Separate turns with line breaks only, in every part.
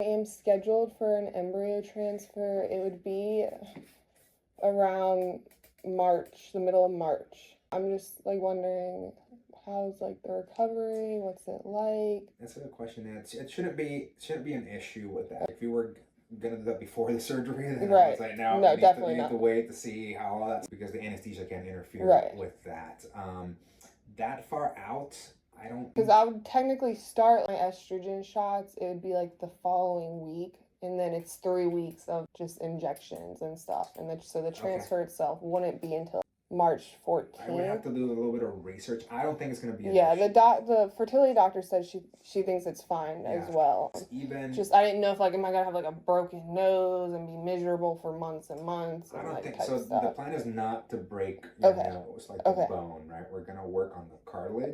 I am scheduled for an embryo transfer. It would be around March, the middle of March. I'm just like wondering how's like the recovery, what's it like?
That's a good question. It shouldn't be an issue with that. If you were gonna do that before the surgery, then I was like, no,
definitely
we need
not.
to wait to see how all that's, because the anesthesia can interfere with that. That far out, I don't.
Because I would technically start my estrogen shots. It would be like the following week, and then it's 3 weeks of just injections and stuff, and then so the transfer itself wouldn't be until March 14th.
I would have to do a little bit of research. I don't think it's going to be an
Yeah,
issue.
the fertility doctor said she thinks it's fine as well.
Even
just I didn't know if like am I gonna have like a broken nose and be miserable for months and months.
I
and,
don't
like,
think so.
stuff.
The plan is not to break your nose, like the bone, right? We're gonna work on the cartilage.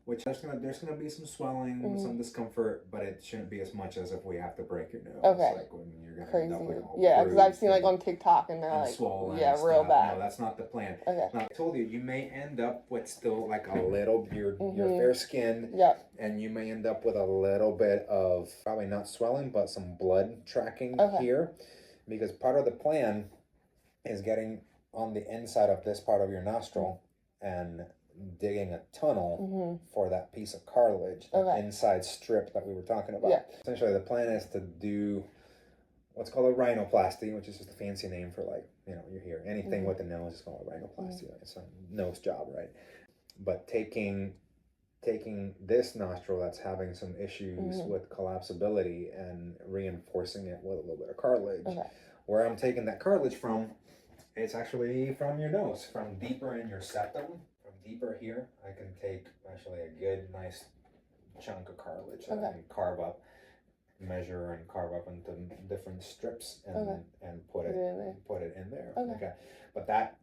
Which there's gonna be some swelling, some discomfort, but it shouldn't be as much as if we have to break your nose. Like when you're gonna end up like all
because I've seen like on TikTok and they're like
swollen,
real bad.
No, that's not the plan. Now, I told you may end up with still like a little your fair skin. And you may end up with a little bit of probably not swelling, but some blood tracking here, because part of the plan is getting on the inside of this part of your nostril and digging a tunnel for that piece of cartilage, that inside strip that we were talking about. Essentially, the plan is to do what's called a rhinoplasty, which is just a fancy name for like, you hear anything with the nose is called a rhinoplasty. It's a nose job, right? But taking this nostril that's having some issues with collapsibility and reinforcing it with a little bit of cartilage. Where I'm taking that cartilage from, it's actually from your nose, from deeper in your septum. Deeper here, I can take actually a good, nice chunk of cartilage that I can carve up, measure and carve up into different strips, and put it in there. But that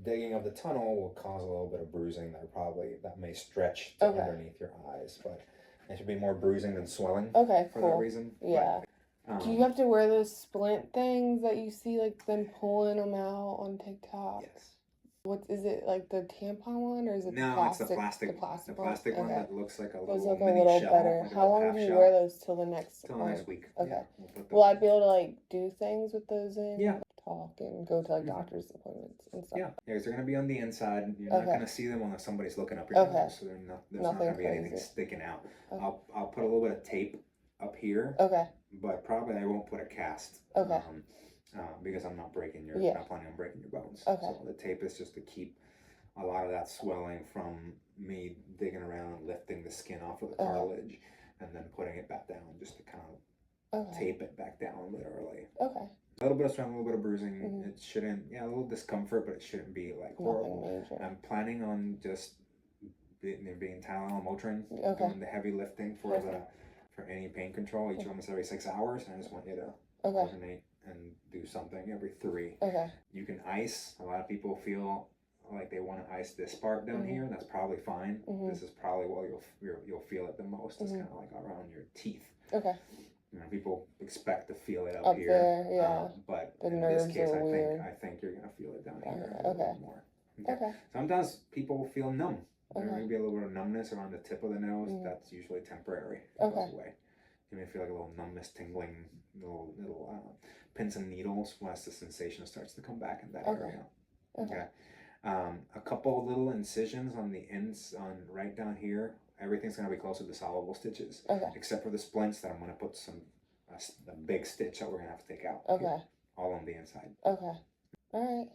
digging of the tunnel will cause a little bit of bruising that may stretch to underneath your eyes, but it should be more bruising than swelling. For that reason.
Do you have to wear those splint things that you see like them pulling them out on TikTok?
Yes.
What is it, like the tampon one, or is it the plastic?
It's the plastic. The plastic one that looks like a little.
Those look
mini
a little
shell,
better.
like
How long do you wear those till the next?
Till next week.
Okay. Will I be able to like do things with those in?
Yeah.
Talk and go to like doctor's appointments and stuff.
Yeah, because they're gonna be on the inside. You're not gonna see them unless somebody's looking up your nose. So there's not gonna be anything sticking out. I'll put a little bit of tape up here. But probably I won't put a cast. Because I'm not breaking not planning on breaking your bones. So the tape is just to keep a lot of that swelling from me digging around and lifting the skin off of the cartilage and then putting it back down, just to kind of tape it back down literally. A little bit of swelling, a little bit of bruising. It shouldn't, a little discomfort, but it shouldn't be like horrible. I'm planning on just being Tylenol, Motrin, doing the heavy lifting for any pain control. Each one is every 6 hours, and I just want you to alternate and do something every 3. You can ice. A lot of people feel like they want to ice this part down here. That's probably fine. This is probably where you'll feel it the most. It's kind of like around your teeth. People expect to feel it up here. But in this case, I think you're gonna feel it down here a little more. Sometimes people feel numb. There may be a little bit of numbness around the tip of the nose. That's usually temporary. It goes away. You may feel like a little numbness, tingling, little pins and needles once the sensation starts to come back in that area. A couple little incisions on the ends, right down here. Everything's gonna be close to the soluble stitches, except for the splints that I'm gonna put a big stitch that we're gonna have to take out. All on the inside.
All right.